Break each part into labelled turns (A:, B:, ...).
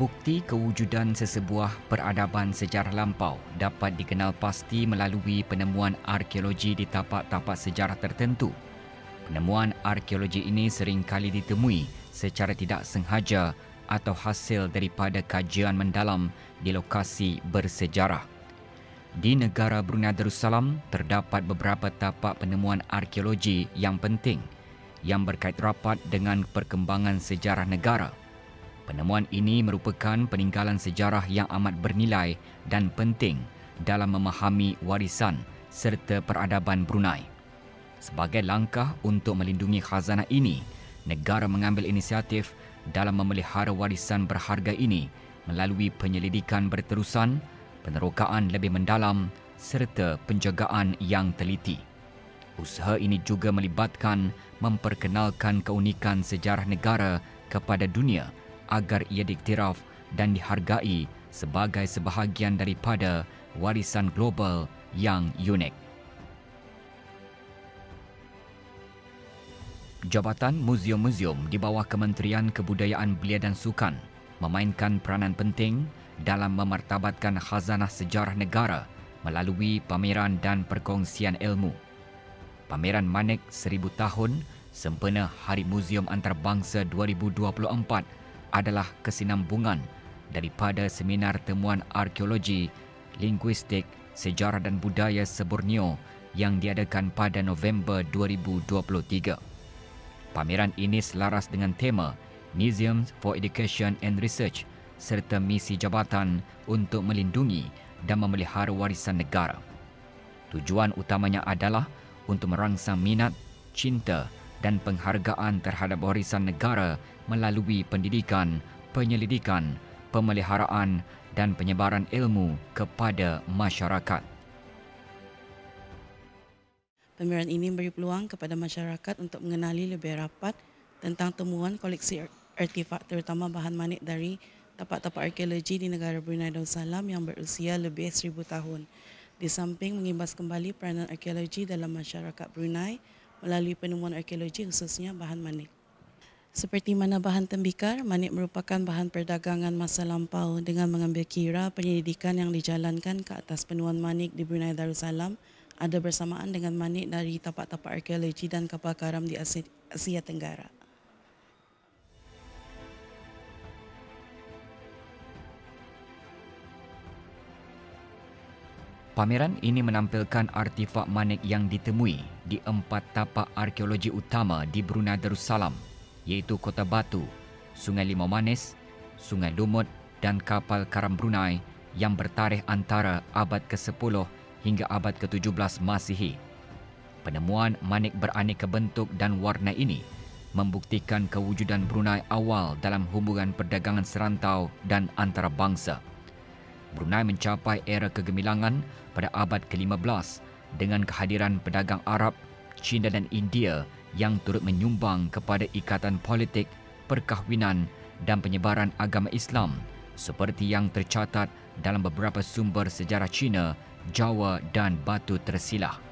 A: Bukti kewujudan sesebuah peradaban sejarah lampau dapat dikenal pasti melalui penemuan arkeologi di tapak-tapak sejarah tertentu. Penemuan arkeologi ini sering kali ditemui secara tidak sengaja atau hasil daripada kajian mendalam di lokasi bersejarah. Di negara Brunei Darussalam terdapat beberapa tapak penemuan arkeologi yang penting yang berkait rapat dengan perkembangan sejarah negara. Penemuan ini merupakan peninggalan sejarah yang amat bernilai dan penting dalam memahami warisan serta peradaban Brunei. Sebagai langkah untuk melindungi khazanah ini, negara mengambil inisiatif dalam memelihara warisan berharga ini melalui penyelidikan berterusan, penerokaan lebih mendalam serta penjagaan yang teliti. Usaha ini juga melibatkan memperkenalkan keunikan sejarah negara kepada dunia agar ia diiktiraf dan dihargai sebagai sebahagian daripada warisan global yang unik. Jabatan Muzium-Muzium di bawah Kementerian Kebudayaan Belia dan Sukan memainkan peranan penting dalam memartabatkan khazanah sejarah negara melalui pameran dan perkongsian ilmu. Pameran Manik 1000 Tahun sempena Hari Muzium Antarabangsa 2024 adalah kesinambungan daripada seminar temuan arkeologi, linguistik, sejarah dan budaya se-Borneo yang diadakan pada November 2023. Pameran ini selaras dengan tema Museums for Education and Research serta misi jabatan untuk melindungi dan memelihara warisan negara. Tujuan utamanya adalah untuk merangsang minat, cinta dan penghargaan terhadap warisan negara melalui pendidikan, penyelidikan, pemeliharaan dan penyebaran ilmu kepada masyarakat.
B: Pameran ini memberi peluang kepada masyarakat untuk mengenali lebih rapat tentang temuan koleksi artifak terutama bahan manik dari tapak-tapak arkeologi di negara Brunei Darussalam yang berusia lebih 1000 tahun. Di samping mengimbas kembali peranan arkeologi dalam masyarakat Brunei melalui penemuan arkeologi khususnya bahan manik. Seperti mana bahan tembikar, manik merupakan bahan perdagangan masa lampau dengan mengambil kira penyelidikan yang dijalankan ke atas penemuan manik di Brunei Darussalam ada bersamaan dengan manik dari tapak-tapak arkeologi dan kapal karam di Asia Tenggara.
A: Pameran ini menampilkan artifak manik yang ditemui di 4 tapak arkeologi utama di Brunei Darussalam, iaitu Kota Batu, Sungai Limau Manis, Sungai Lumut dan kapal karam Brunei yang bertarikh antara abad ke-10 hingga abad ke-17 Masihi. Penemuan manik beraneka bentuk dan warna ini membuktikan kewujudan Brunei awal dalam hubungan perdagangan serantau dan antarabangsa. Brunei mencapai era kegemilangan pada abad ke-15 dengan kehadiran pedagang Arab, China dan India yang turut menyumbang kepada ikatan politik, perkahwinan dan penyebaran agama Islam seperti yang tercatat dalam beberapa sumber sejarah China, Jawa dan Batu Tersilah.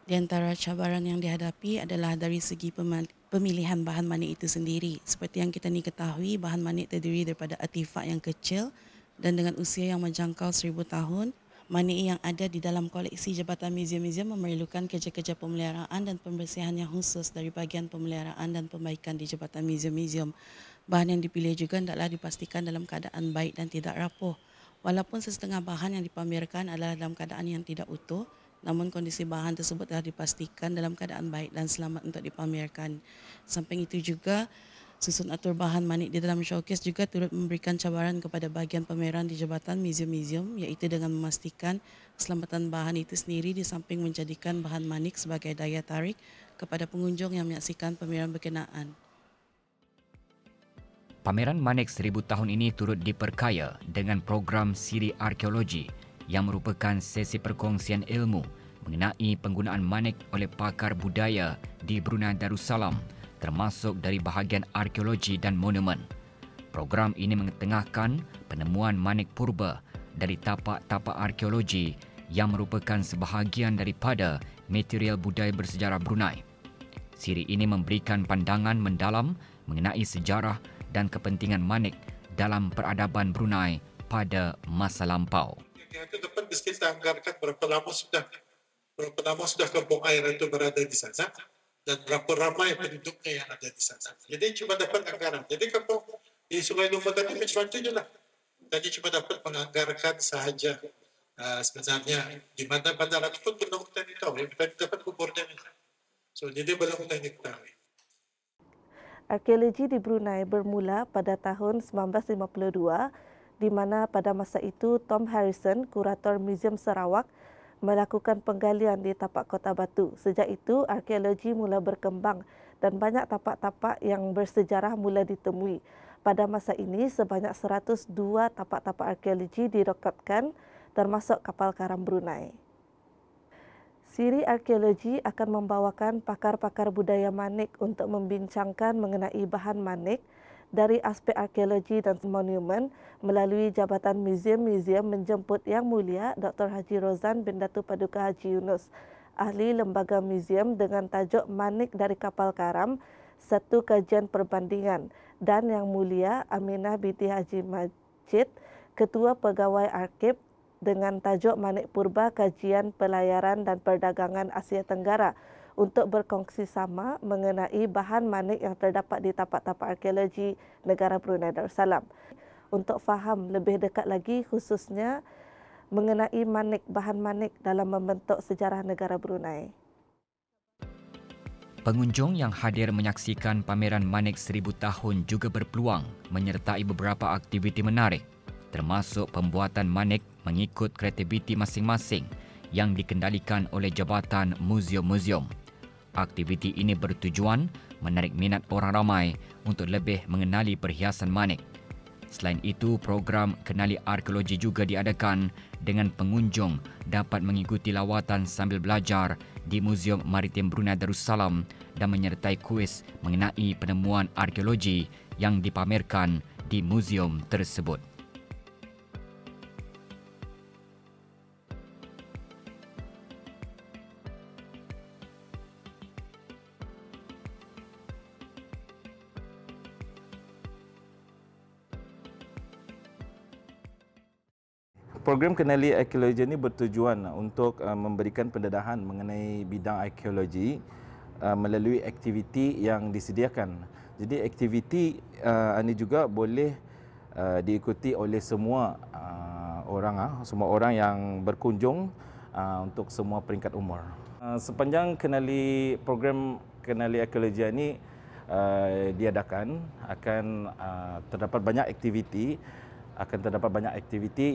B: Di antara cabaran yang dihadapi adalah dari segi pemilihan bahan manik itu sendiri. Seperti yang kita ni ketahui, bahan manik terdiri daripada artifak yang kecil dan dengan usia yang menjangkau 1000 tahun. Manik yang ada di dalam koleksi Jabatan Muzium-Muzium memerlukan kerja-kerja pemeliharaan dan pembersihan yang khusus dari bahagian pemeliharaan dan pembaikan di Jabatan Muzium-Muzium. Bahan yang dipilih juga hendaklah dipastikan dalam keadaan baik dan tidak rapuh. Walaupun sesetengah bahan yang dipamerkan adalah dalam keadaan yang tidak utuh, namun kondisi bahan tersebut telah dipastikan dalam keadaan baik dan selamat untuk dipamerkan. Samping itu juga, susun atur bahan manik di dalam showcase juga turut memberikan cabaran kepada bahagian pameran di Jabatan Muzium-Muzium, iaitu dengan memastikan keselamatan bahan itu sendiri di samping menjadikan bahan manik sebagai daya tarik kepada pengunjung yang menyaksikan pameran berkenaan.
A: Pameran Manik 1000 tahun ini turut diperkaya dengan program siri arkeologi yang merupakan sesi perkongsian ilmu mengenai penggunaan manik oleh pakar budaya di Brunei Darussalam, termasuk dari bahagian arkeologi dan monumen. Program ini mengetengahkan penemuan manik purba dari tapak-tapak arkeologi yang merupakan sebahagian daripada material budaya bersejarah Brunei. Siri ini memberikan pandangan mendalam mengenai sejarah dan kepentingan manik dalam peradaban Brunei pada masa lampau.
C: Yang itu dapat kita anggarkan berapa lama sudah kampung air itu berada di sana dan berapa ramai penduduknya yang ada di sana. Jadi cuma dapat anggaran. Jadi kampung di Sungai Lumba tadi macam tu je lah. Tadi cuma dapat menganggarkan sahaja. Sebenarnya di mana bandar itu pun belum kita tahu. Kita dapat kuburnya. So jadi belum kita ketahui.
D: Arkeologi di Brunei bermula pada tahun 1952 di mana pada masa itu Tom Harrison, kurator Muzium Sarawak, melakukan penggalian di tapak Kota Batu. Sejak itu, arkeologi mula berkembang dan banyak tapak-tapak yang bersejarah mula ditemui. Pada masa ini, sebanyak 102 tapak-tapak arkeologi direkodkan termasuk kapal karam Brunei. Siri arkeologi akan membawakan pakar-pakar budaya manik untuk membincangkan mengenai bahan manik dari aspek arkeologi dan monumen melalui Jabatan Muzium-Muzium menjemput Yang Mulia Dr. Haji Rozan bin Datuk Paduka Haji Yunus, ahli Lembaga Muzium dengan tajuk Manik dari Kapal Karam, satu kajian perbandingan, dan Yang Mulia Aminah binti Haji Majid, Ketua Pegawai Arkib dengan tajuk Manik Purba Kajian Pelayaran dan Perdagangan Asia Tenggara untuk berkongsi sama mengenai bahan manik yang terdapat di tapak-tapak arkeologi negara Brunei Darussalam. Untuk faham lebih dekat lagi khususnya mengenai manik, bahan manik dalam membentuk sejarah negara Brunei.
A: Pengunjung yang hadir menyaksikan pameran Manik 1000 tahun juga berpeluang menyertai beberapa aktiviti menarik, termasuk pembuatan manik mengikut kreativiti masing-masing yang dikendalikan oleh Jabatan Muzium-Muzium. Aktiviti ini bertujuan menarik minat orang ramai untuk lebih mengenali perhiasan manik. Selain itu, program Kenali Arkeologi juga diadakan dengan pengunjung dapat mengikuti lawatan sambil belajar di Muzium Maritim Brunei Darussalam dan menyertai kuis mengenai penemuan arkeologi yang dipamerkan di muzium tersebut.
E: Program Kenali Arkeologi ini bertujuan untuk memberikan pendedahan mengenai bidang arkeologi melalui aktiviti yang disediakan. Jadi aktiviti ini juga boleh diikuti oleh semua orang yang berkunjung untuk semua peringkat umur. Sepanjang program Kenali Arkeologi ini diadakan, akan terdapat banyak aktiviti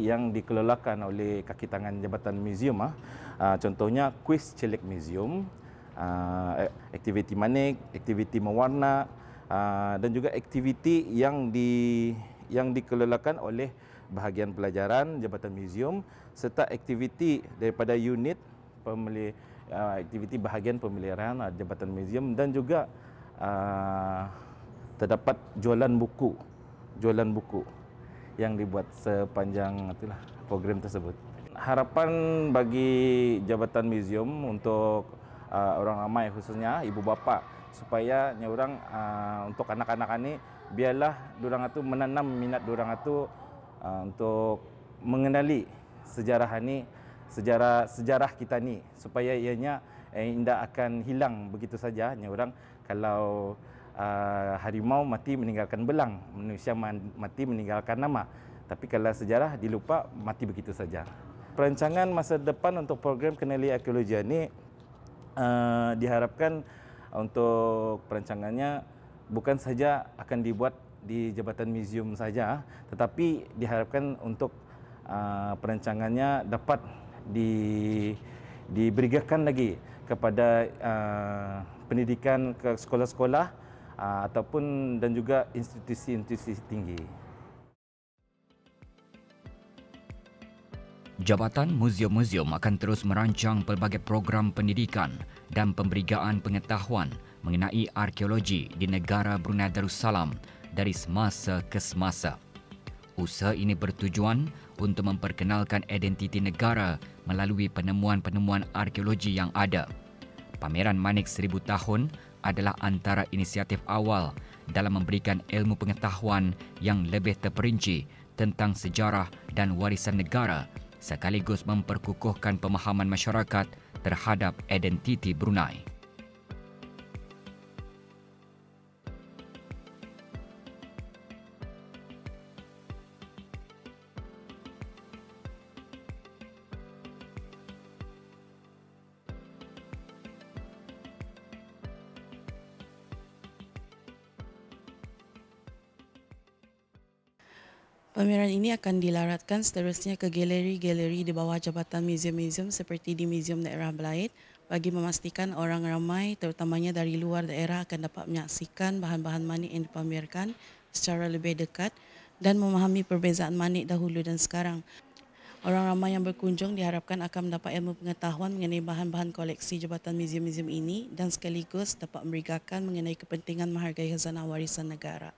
E: yang dikelolakan oleh kaki tangan Jabatan Muzium. Contohnya kuis celik muzium, aktiviti manik, aktiviti mewarna, dan juga aktiviti yang dikelolakan oleh bahagian pelajaran Jabatan Muzium serta aktiviti daripada unit aktiviti bahagian pemeliharaan Jabatan Muzium, dan juga terdapat jualan buku yang dibuat sepanjang program tersebut. Harapan bagi Jabatan Muzium untuk orang ramai khususnya ibu bapa supaya orang untuk anak-anak ini biarlah orang itu menanam minat orang itu untuk mengenali sejarah ini, sejarah kita ni supaya ianya tidak akan hilang begitu saja. Orang kalau harimau mati meninggalkan belang, manusia mati meninggalkan nama. Tapi kalau sejarah dilupa, mati begitu saja. Perancangan masa depan untuk program Kenali Arkeologi ini diharapkan untuk perancangannya bukan saja akan dibuat di Jabatan Museum saja, tetapi diharapkan untuk perancangannya dapat diberikan lagi kepada pendidikan ke sekolah-sekolah ataupun dan juga institusi-institusi tinggi.
A: Jabatan Muzium-Muzium akan terus merancang pelbagai program pendidikan dan pemberigaan pengetahuan mengenai arkeologi di negara Brunei Darussalam dari semasa ke semasa. Usaha ini bertujuan untuk memperkenalkan identiti negara melalui penemuan-penemuan arkeologi yang ada. Pameran Manik 1000 Tahun adalah antara inisiatif awal dalam memberikan ilmu pengetahuan yang lebih terperinci tentang sejarah dan warisan negara sekaligus memperkukuhkan pemahaman masyarakat terhadap identiti Brunei.
B: Pameran ini akan dilaratkan seterusnya ke galeri-galeri di bawah Jabatan Muzium-Muzium seperti di Muzium Daerah Belait bagi memastikan orang ramai terutamanya dari luar daerah akan dapat menyaksikan bahan-bahan manik yang dipamerkan secara lebih dekat dan memahami perbezaan manik dahulu dan sekarang. Orang ramai yang berkunjung diharapkan akan mendapat ilmu pengetahuan mengenai bahan-bahan koleksi Jabatan Muzium-Muzium ini dan sekaligus dapat memberikan mengenai kepentingan menghargai khazanah warisan negara.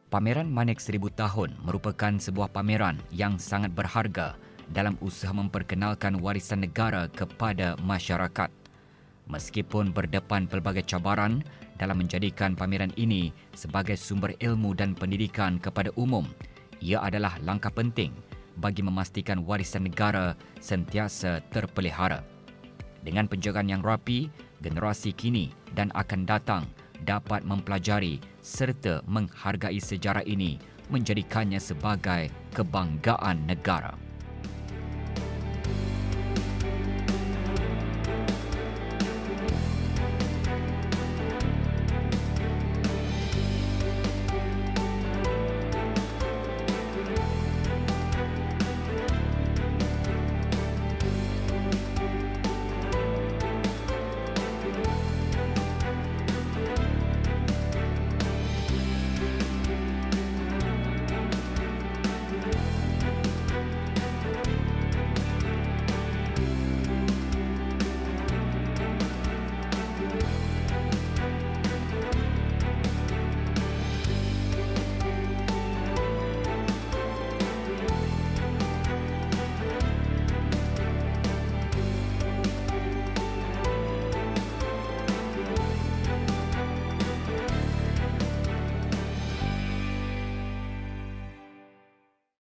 A: Pameran Manik 1000 Tahun merupakan sebuah pameran yang sangat berharga dalam usaha memperkenalkan warisan negara kepada masyarakat. Meskipun berdepan pelbagai cabaran dalam menjadikan pameran ini sebagai sumber ilmu dan pendidikan kepada umum, ia adalah langkah penting bagi memastikan warisan negara sentiasa terpelihara. Dengan penjagaan yang rapi, generasi kini dan akan datang dapat mempelajari serta menghargai sejarah ini menjadikannya sebagai kebanggaan negara.